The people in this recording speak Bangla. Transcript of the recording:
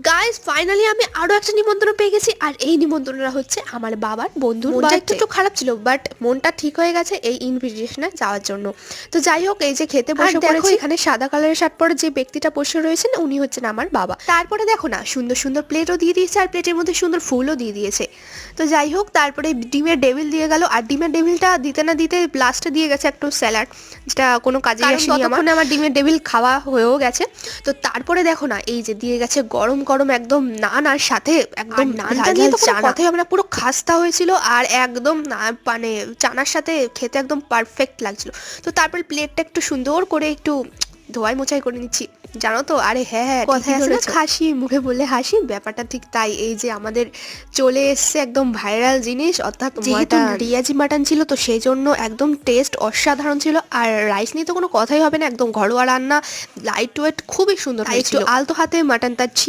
গাইস ফাইনালি আমি আরো একটা নিমন্ত্রণ পেয়ে গেছি, আর এই নিমন্ত্রণটা হচ্ছে আমার বাবার বন্ধুর বাড়িতে। একটু খারাপ ছিল বাট মনটা ঠিক হয়ে গেছে এই ইনভিটেশনে যাওয়ার জন্য। তো যাই হোক, এই যে খেতে বসে পড়েছি, এখানে সাদা কালারের শার্ট পরে যে ব্যক্তিটা বসে রয়েছেন উনি হচ্ছেন আমার বাবা। তারপরে দেখো না, সুন্দর সুন্দর প্লেটও দিয়ে দিয়েছে, আর প্লেটের মধ্যে সুন্দর ফুলও দিয়ে দিয়েছে। তো যাই হোক, তারপরে ডিমের ডেভিল দিয়ে গেল, আর ডিমের ডেভিলটা দিতে না দিতে লাস্টে দিয়ে গেছে একটু স্যালাড, যেটা কোনো কাজে আসেনি আমার ডিমের ডেভিল খাওয়া হয়েও গেছে। তো তারপরে দেখো না, এই যে দিয়ে গেছে গরম গরম একদম নান, আর সাথে একদম নানটা নিয়ে তো কোনো কথাই হবে না, পুরো খাস্তা হয়েছিল, আর একদম মানে চানার সাথে খেতে একদম পারফেক্ট লাগছিল। তো তারপর প্লেটটা একটু সুন্দর করে একটু ধোয়াই মোছাই করে নিচ্ছি, জানো তো। আরে হ্যাঁ, কথায় আছে না, হাসি মুখে বললে হাসি, ব্যাপারটা ঠিক তাই। এই যে আমাদের চলে এসছে একদম ভাইরাল জিনিস, অর্থাৎ যেহেতু রিয়াজি মাটন ছিল, তো সেই জন্য একদম টেস্ট অসাধারণ ছিল। আর রাইস নিয়ে তো কোনো কথাই হবে না, একদম ঘরোয়া রান্না, লাইট ওয়েট, খুবই সুন্দর, একটু আলতো হাতে মাটনটা ছিল।